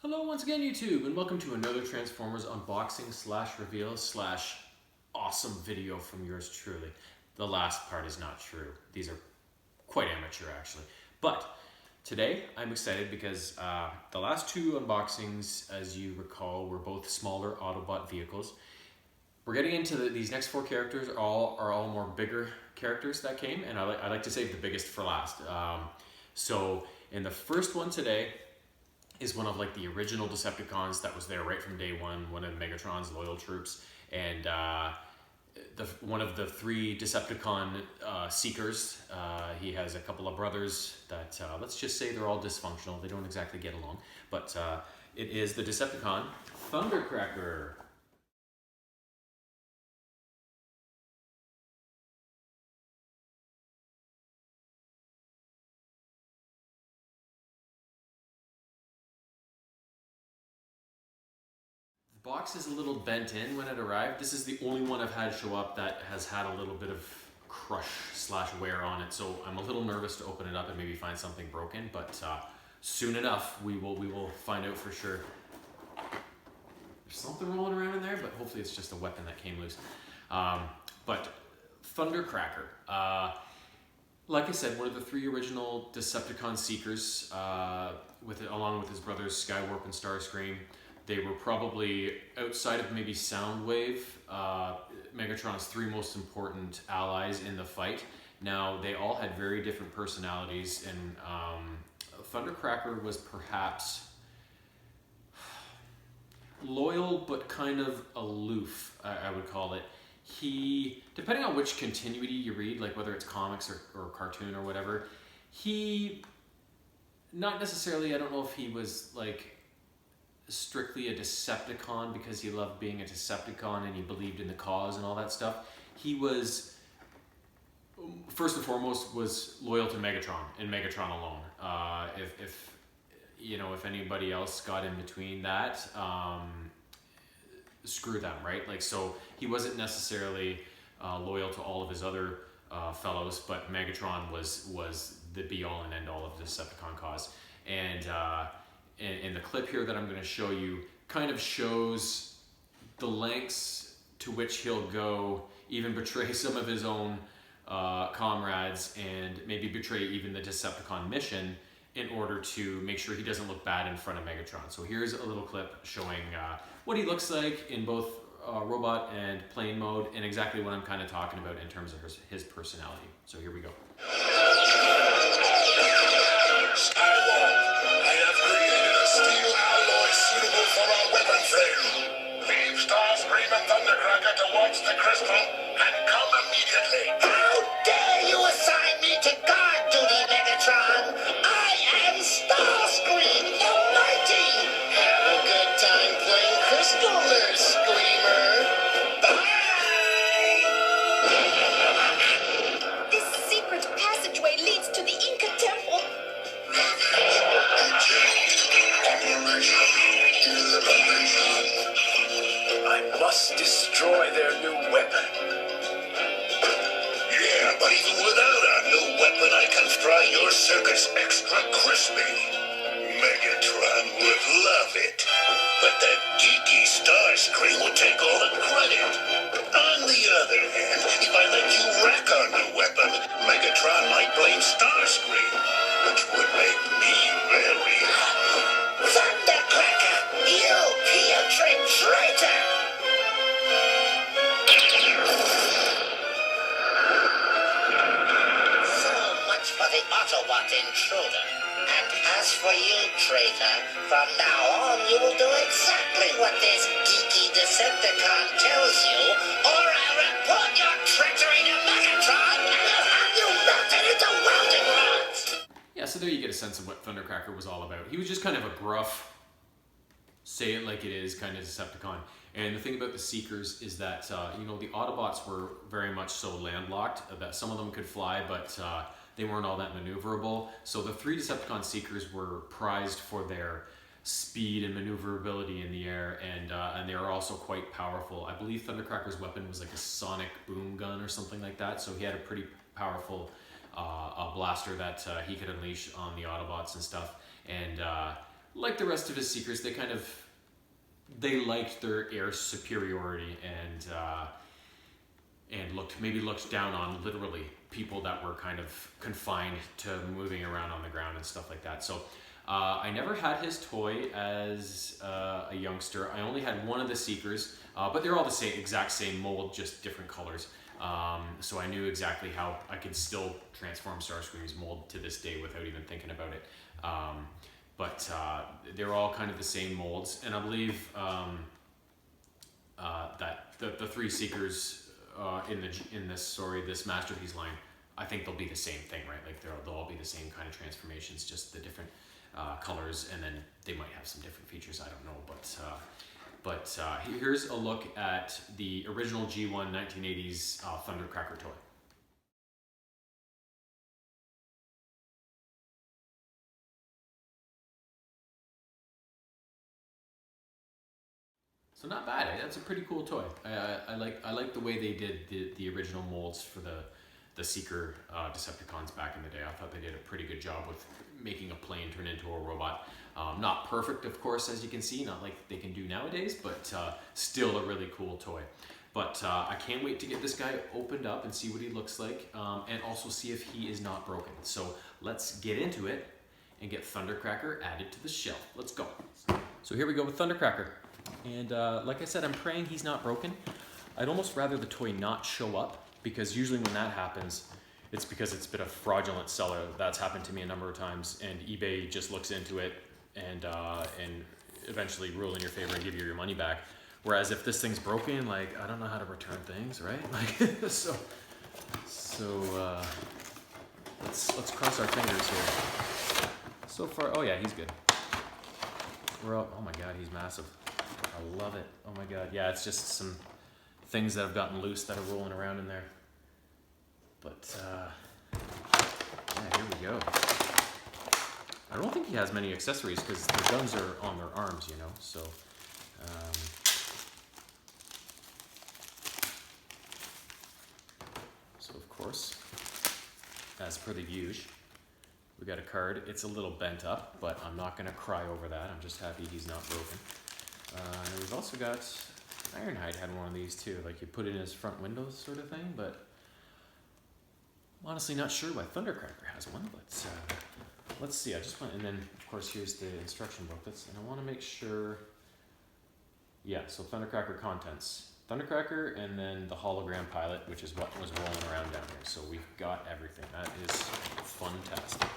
Hello once again YouTube, and welcome to another Transformers unboxing slash reveal slash awesome video from yours truly. The last part is not true. These are quite amateur actually. But today I'm excited because the last two unboxings, as you recall, were both smaller Autobot vehicles. We're getting into these next four characters are all more bigger characters that came, and I like to save the biggest for last. So in the first one today, is one of like the original Decepticons that was there right from day one of Megatron's loyal troops, and one of the three Decepticon seekers. He has a couple of brothers that, let's just say they're all dysfunctional. They don't exactly get along, but it is the Decepticon Thundercracker. Box is a little bent in when it arrived. This is the only one I've had show up that has had a little bit of crush slash wear on it, so I'm a little nervous to open it up and maybe find something broken, but soon enough we will find out for sure. There's something rolling around in there, but hopefully it's just a weapon that came loose. But Thundercracker, like I said, one of the three original Decepticon seekers, along with his brothers Skywarp and Starscream. They were probably, outside of maybe Soundwave, Megatron's three most important allies in the fight. Now, they all had very different personalities, and Thundercracker was perhaps loyal but kind of aloof, I would call it. He, depending on which continuity you read, like whether it's comics or cartoon or whatever, he, not necessarily, I don't know if he was like strictly a Decepticon because he loved being a Decepticon and he believed in the cause and all that stuff. He was, first and foremost, was loyal to Megatron and Megatron alone. If anybody else got in between that, screw them, right? Like, so he wasn't necessarily loyal to all of his other fellows, but Megatron was the be-all and end-all of the Decepticon cause. And in the clip here that I'm going to show you kind of shows the lengths to which he'll go, even betray some of his own comrades and maybe betray even the Decepticon mission in order to make sure he doesn't look bad in front of Megatron. So here's a little clip showing what he looks like in both robot and plane mode, and exactly what I'm kind of talking about in terms of his personality. So here we go. Steel alloy suitable for our weapon frame. Leave Starscream and Thundercracker to watch the crystal and come immediately. How dare you assign me to guard duty, Megatron? I am Starscream the Mighty. Have a good time playing crystal there, Screamer. Bye! This secret passageway leads to the Inca Temple. I must destroy their new weapon. Yeah, but even without our new weapon, I can fry your circuits extra crispy. Megatron would love it. But that geeky Starscream would take all the credit. On the other hand, if I let you wreck our new weapon, Megatron might blame Starscream, which would make me very happy. Thundercracker, you putrid traitor! So much for the Autobot intruder. And as for you, traitor, from now on you will do exactly what this geeky Decepticon tells you, or I'll report your treachery to Megatron and I'll have you melted into welding rods! Yeah, so there you get a sense of what Thundercracker was all about. He was just kind of a gruff, say it like it is kind of Decepticon. And the thing about the Seekers is that, the Autobots were very much so landlocked, that some of them could fly, but they weren't all that maneuverable. So the three Decepticon Seekers were prized for their speed and maneuverability in the air, and they were also quite powerful. I believe Thundercracker's weapon was like a sonic boom gun or something like that, so he had a pretty powerful blaster that he could unleash on the Autobots and stuff. And like the rest of his Seekers, they liked their air superiority and looked down on literally people that were kind of confined to moving around on the ground and stuff like that. So I never had his toy as a youngster. I only had one of the Seekers, but they're all the exact same mold, just different colors. So I knew exactly how I could still transform Starscream's mold to this day without even thinking about it. But they're all kind of the same molds, and I believe that the three Seekers in this Masterpiece line, I think they'll be the same thing, right? Like they'll all be the same kind of transformations, just the different colors, and then they might have some different features. I don't know, but here's a look at the original G1 1980s Thundercracker toy. So not bad. That's a pretty cool toy. I like the way they did the original molds for the Seeker Decepticons back in the day. I thought they did a pretty good job with making a plane turn into a robot. Not perfect, of course, as you can see, not like they can do nowadays, but still a really cool toy. But I can't wait to get this guy opened up and see what he looks like, and also see if he is not broken. So let's get into it and get Thundercracker added to the shelf. Let's go. So here we go with Thundercracker. And like I said, I'm praying he's not broken. I'd almost rather the toy not show up, because usually when that happens, it's because it's been a fraudulent seller. That's happened to me a number of times, and eBay just looks into it and eventually rule in your favor and give you your money back. Whereas if this thing's broken, like, I don't know how to return things, right? Like, so let's cross our fingers here. So far, oh yeah, he's good. We're up. Oh my God, he's massive. I love it. Oh my God. Yeah, it's just some things that have gotten loose that are rolling around in there. But yeah, here we go. I don't think he has many accessories because the guns are on their arms, you know. So of course, as per the usual, we got a card. It's a little bent up, but I'm not gonna cry over that. I'm just happy he's not broken. And we've also got, Ironhide had one of these too, like you put it in his front windows sort of thing, but I'm honestly not sure why Thundercracker has one, but let's see. I just want, and then of course here's the instruction booklets, and I want to make sure, yeah, so Thundercracker contents. Thundercracker, and then the hologram pilot, which is what was rolling around down here. So we've got everything. That is fantastic.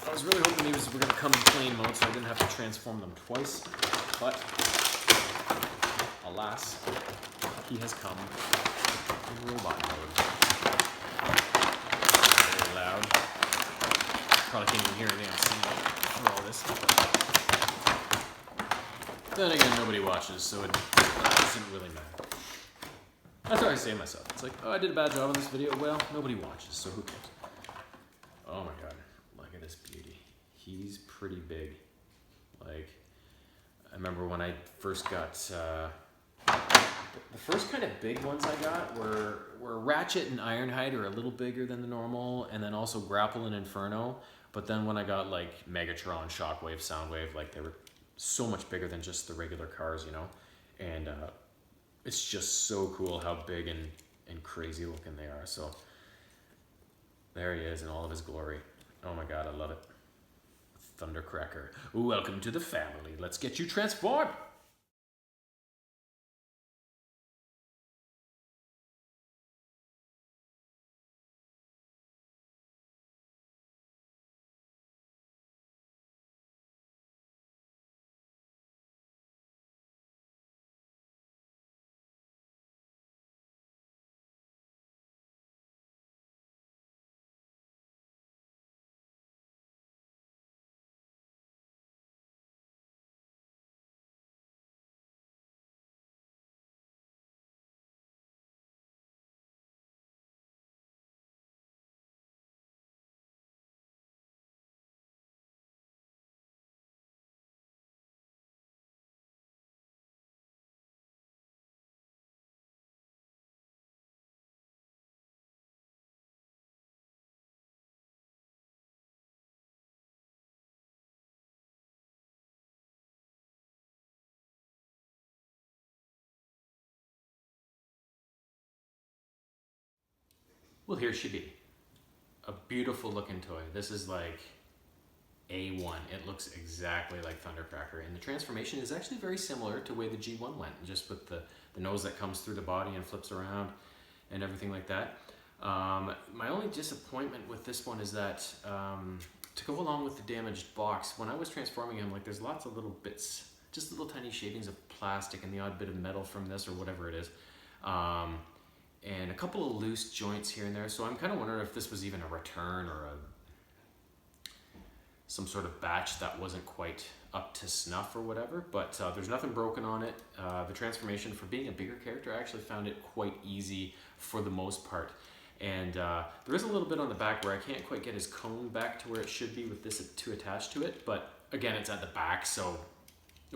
I was really hoping these were going to come in plane mode, so I didn't have to transform them twice. But alas, he has come in robot mode. Very loud. Probably can't even hear anything I'm saying for all this. Then again, nobody watches, so it doesn't really matter. That's what I say to myself. It's like, oh, I did a bad job on this video. Well, nobody watches, so who cares? Oh my God, look at this beauty. He's pretty big. Like, I remember when I first got, the first kind of big ones I got were Ratchet and Ironhide, are a little bigger than the normal, and then also Grapple and Inferno. But then when I got like Megatron, Shockwave, Soundwave, like they were so much bigger than just the regular cars, you know? And it's just so cool how big and crazy looking they are. So there he is in all of his glory. Oh my God, I love it. Thundercracker. Welcome to the family. Let's get you transformed. Well, here she be. A beautiful looking toy. This is like A1. It looks exactly like Thundercracker, and the transformation is actually very similar to the way the G1 went, just with the nose that comes through the body and flips around and everything like that. My only disappointment with this one is that to go along with the damaged box, when I was transforming him, like there's lots of little bits, just little tiny shavings of plastic and the odd bit of metal from this or whatever it is. And a couple of loose joints here and there. So I'm kind of wondering if this was even a return or some sort of batch that wasn't quite up to snuff or whatever, but there's nothing broken on it. The transformation, for being a bigger character, I actually found it quite easy for the most part. And there is a little bit on the back where I can't quite get his cone back to where it should be with this two attached to it, but again, it's at the back, so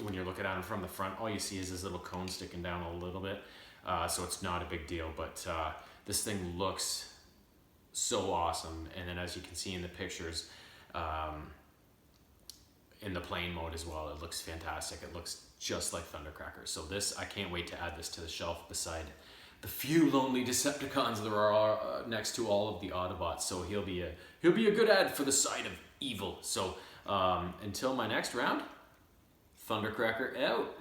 when you're looking at him from the front, all you see is this little cone sticking down a little bit, so it's not a big deal, but this thing looks so awesome. And then as you can see in the pictures, in the playing mode as well, it looks fantastic. It looks just like Thundercracker. So this, I can't wait to add this to the shelf beside the few lonely Decepticons there are next to all of the Autobots. So he'll be a good ad for the side of evil. So until my next round, Thundercracker out.